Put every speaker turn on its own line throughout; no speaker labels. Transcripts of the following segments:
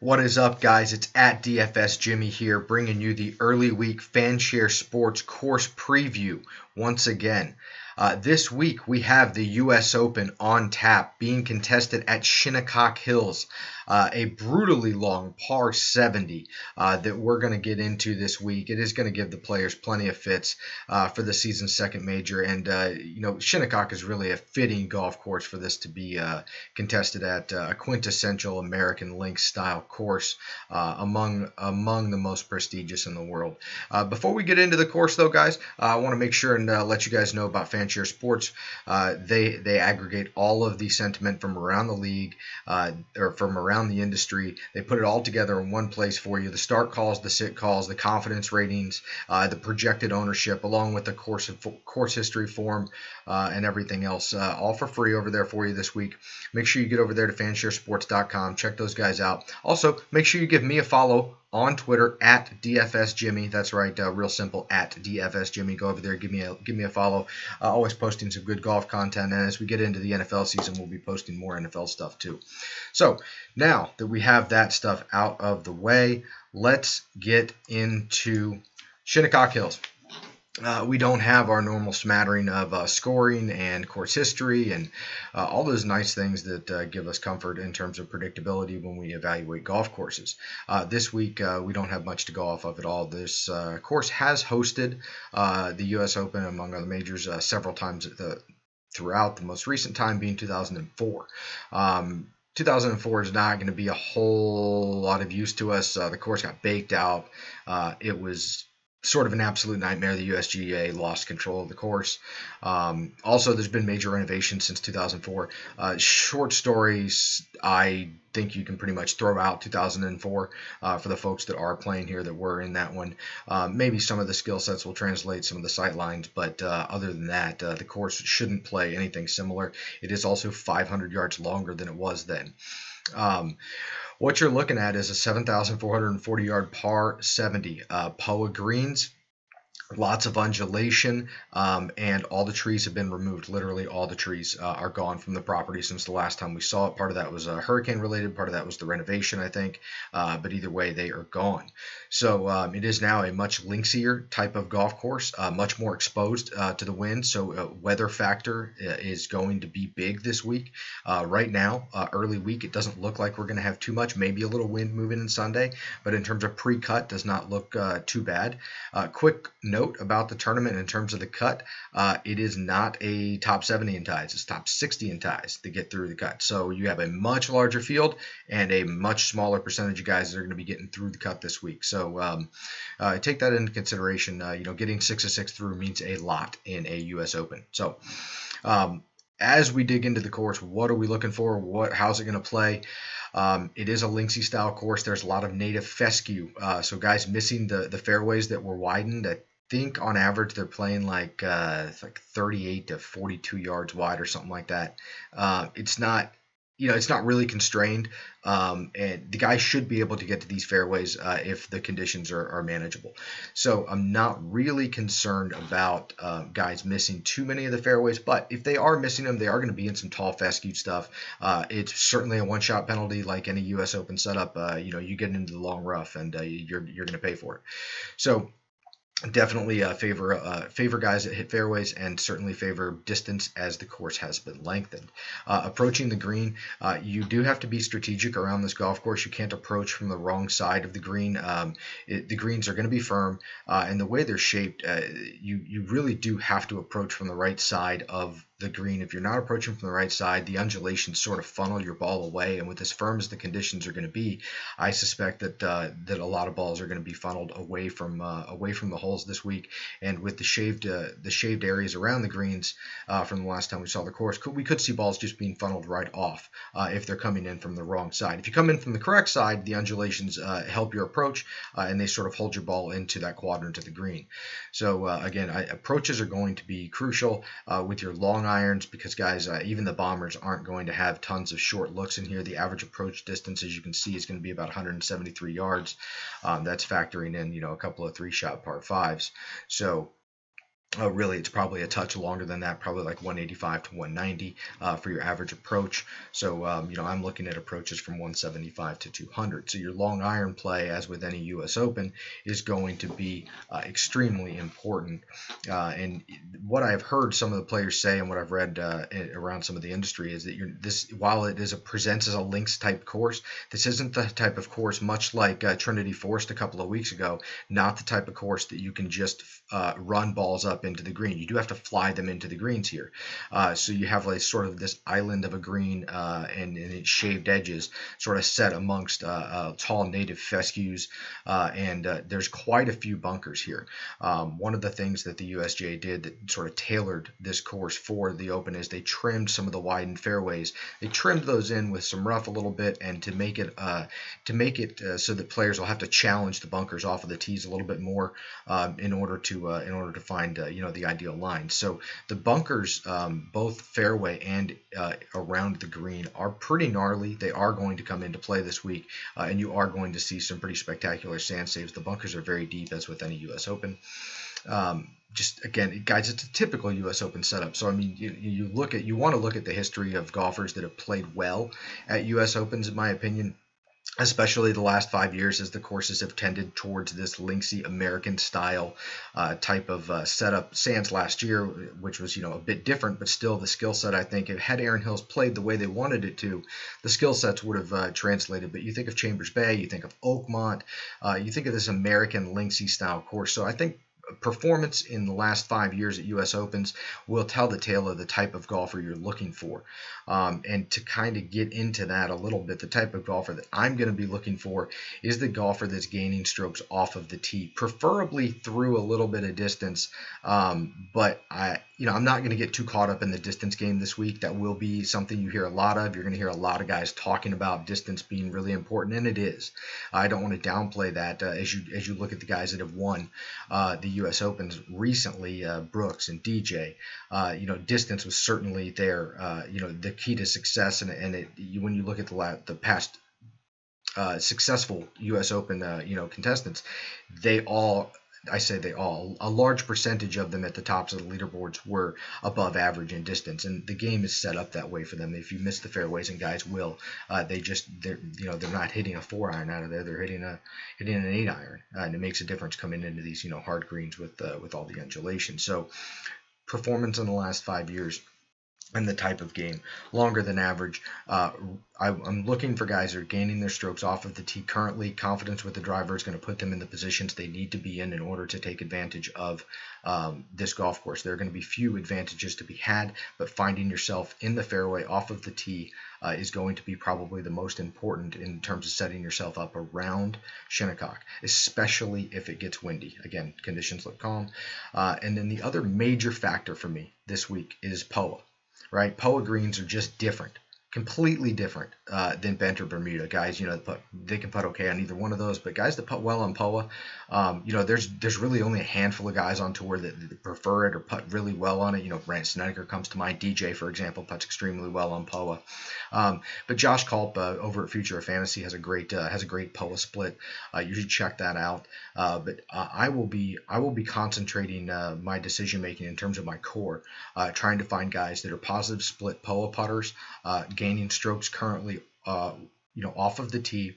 What is up, guys? It's at DFS Jimmy here, bringing you the early week FanShare Sports course preview once again. This week we have the U.S. Open on tap, being contested at Shinnecock Hills, a brutally long par 70 that we're going to get into this week. It is going to give the players plenty of fits for the season's second major, and Shinnecock is really a fitting golf course for this to be contested at, a quintessential American links style course, among the most prestigious in the world. Before we get into the course, though, guys, I want to make sure and let you guys know about FanShare Sports. They aggregate all of the sentiment from around the league, or from around the industry. They put it all together in one place for you: the start calls, the sit calls, the confidence ratings, the projected ownership, along with the course history form, and everything else, all for free over there for you this week. Make sure you get over there to fansharesports.com. Check those guys out. Also, make sure you give me a follow on Twitter at DFSJimmy. That's right, real simple, at DFSJimmy. Go over there, give me a follow. Always posting some good golf content, and as we get into the NFL season, we'll be posting more NFL stuff too. So now that we have that stuff out of the way, let's get into Shinnecock Hills. We don't have our normal smattering of scoring and course history and all those nice things that give us comfort in terms of predictability when we evaluate golf courses. This week, we don't have much to go off of at all. This course has hosted the U.S. Open, among other majors, several times throughout, the most recent time being 2004. 2004 is not going to be a whole lot of use to us. The course got baked out. It was sort of an absolute nightmare. The USGA lost control of the course. Also, there's been major renovations since 2004. Short stories, I think you can pretty much throw out 2004 for the folks that are playing here that were in that one. Maybe some of the skill sets will translate, some of the sight lines, but other than that, the course shouldn't play anything similar. It is also 500 yards longer than it was then. What you're looking at is a 7,440 yard par 70. POA greens, lots of undulation, and all the trees have been removed. Literally all the trees are gone from the property since the last time we saw it. Part of that was hurricane related, part of that was the renovation, I think, but either way, they are gone. So it is now a much linksier type of golf course, much more exposed to the wind, so weather factor is going to be big this week. Right now, early week, it doesn't look like we're going to have too much, maybe a little wind moving in Sunday, but in terms of pre-cut, does not look too bad. Quick note about the tournament in terms of the cut, it is not a top 70 in ties, it's top 60 in ties to get through the cut. So you have a much larger field and a much smaller percentage of guys that are going to be getting through the cut this week. So take that into consideration. Getting 6 of 6 through means a lot in a U.S. Open. So as we dig into the course, what are we looking for? How's it going to play? It is a linksy style course. There's a lot of native fescue, so guys missing the fairways that were widened. I think on average they're playing like 38 to 42 yards wide or something like that. It's not really constrained, and the guy should be able to get to these fairways if the conditions are manageable. So I'm not really concerned about guys missing too many of the fairways, but if they are missing them, they are going to be in some tall fescue stuff. It's certainly a one-shot penalty like any U.S. Open setup. You get into the long rough and you're going to pay for it. So definitely favor guys that hit fairways, and certainly favor distance as the course has been lengthened. Approaching the green, you do have to be strategic around this golf course. You can't approach from the wrong side of the green. The greens are going to be firm, and the way they're shaped, you really do have to approach from the right side of the green. If you're not approaching from the right side, the undulations sort of funnel your ball away, and with as firm as the conditions are going to be, I suspect that a lot of balls are going to be funneled away from the holes this week. And with the shaved areas around the greens from the last time we saw the course, we could see balls just being funneled right off if they're coming in from the wrong side. If you come in from the correct side, the undulations help your approach, and they sort of hold your ball into that quadrant of the green. So again, approaches are going to be crucial with your long irons, because guys, even the bombers aren't going to have tons of short looks in here. The average approach distance, as you can see, is going to be about 173 yards. That's factoring in, a couple of 3-shot par 5s. So Really, it's probably a touch longer than that, probably like 185 to 190 for your average approach. So, I'm looking at approaches from 175 to 200. So your long iron play, as with any U.S. Open, is going to be extremely important. And what I've heard some of the players say, and what I've read around some of the industry, is that while it presents as a links type course, this isn't the type of course, much like Trinity Forest a couple of weeks ago, not the type of course that you can just run balls up into the green. You do have to fly them into the greens here. So you have like sort of this island of a green and its shaved edges sort of set amongst tall native fescues, and there's quite a few bunkers here. One of the things that the USGA did that sort of tailored this course for the Open is they trimmed some of the widened fairways. They trimmed those in with some rough a little bit, and to make it so that players will have to challenge the bunkers off of the tees a little bit more in order to find the ideal line. So the bunkers, both fairway and around the green, are pretty gnarly. They are going to come into play this week, and you are going to see some pretty spectacular sand saves. The bunkers are very deep, as with any U.S. Open. Just again, guys, it's a typical U.S. Open setup. So I mean, you want to look at the history of golfers that have played well at U.S. Opens, in my opinion, especially the last 5 years, as the courses have tended towards this linksy American style type of setup. Sands last year, which was a bit different, but still the skill set, I think, if had Erin Hills played the way they wanted it to, the skill sets would have translated. But you think of Chambers Bay, you think of Oakmont, you think of this American linksy style course. So I think performance in the last 5 years at U.S. Opens will tell the tale of the type of golfer you're looking for. And to kind of get into that a little bit, the type of golfer that I'm going to be looking for is the golfer that's gaining strokes off of the tee, preferably through a little bit of distance. But I'm not going to get too caught up in the distance game this week. That will be something you hear a lot of. You're going to hear a lot of guys talking about distance being really important, and it is. I don't want to downplay that as you look at the guys that have won the U.S. Opens recently, Brooks and DJ. Distance was certainly there. The key to success, and when you look at the past successful U.S. Open, contestants, a large percentage of them at the tops of the leaderboards were above average in distance, and the game is set up that way for them. If you miss the fairways, and guys will, they're not hitting a 4-iron out of there; they're hitting an 8-iron, and it makes a difference coming into these hard greens with all the undulation. So, performance in the last 5 years. And the type of game, longer than average. I'm looking for guys that are gaining their strokes off of the tee currently. Confidence with the driver is going to put them in the positions they need to be in order to take advantage of this golf course. There are going to be few advantages to be had, but finding yourself in the fairway off of the tee is going to be probably the most important in terms of setting yourself up around Shinnecock, especially if it gets windy. Again, conditions look calm. And then the other major factor for me this week is POA. Right, POA greens are just different, completely different than bent or Bermuda. Guys, they can putt okay on either one of those, but guys that putt well on POA, there's really only a handful of guys on tour that prefer it or putt really well on it. Brant Snedeker comes to mind. DJ, for example, putts extremely well on POA. But Josh Culp over at Future of Fantasy has a great POA split. You should check that out. But I will be concentrating my decision making in terms of my core, trying to find guys that are positive split POA putters, gaining strokes currently, off of the tee,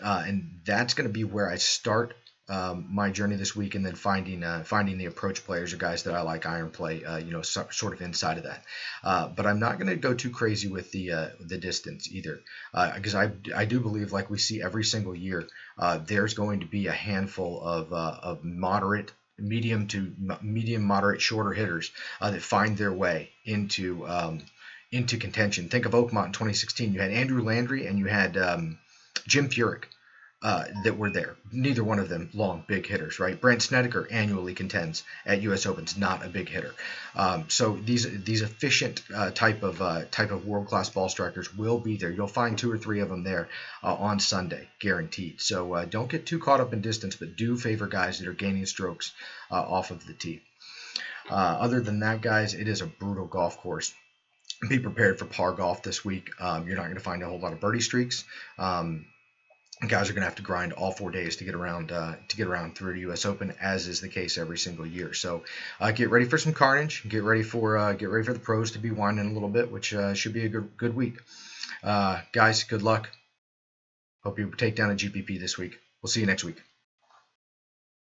and that's going to be where I start my journey this week, and then finding the approach players or guys that I like iron play, sort of inside of that. But I'm not going to go too crazy with the distance either, because I do believe, like we see every single year, there's going to be a handful of moderate, medium, moderate, shorter hitters that find their way into contention. Think of Oakmont in 2016. You had Andrew Landry and you had Jim Furyk that were there. Neither one of them long, big hitters, right? Brant Snedeker annually contends at U.S. Opens, not a big hitter. So these efficient type of world-class ball strikers will be there. You'll find 2 or 3 of them there on Sunday, guaranteed. So don't get too caught up in distance, but do favor guys that are gaining strokes off of the tee. Other than that, guys, it is a brutal golf course. Be prepared for par golf this week. You're not going to find a whole lot of birdie streaks. guys are going to have to grind all 4 days to get around through the U.S. Open, as is the case every single year. So get ready for some carnage. Get ready for the pros to be winding a little bit, which should be a good week. Guys, good luck. Hope you take down a GPP this week. We'll see you next week.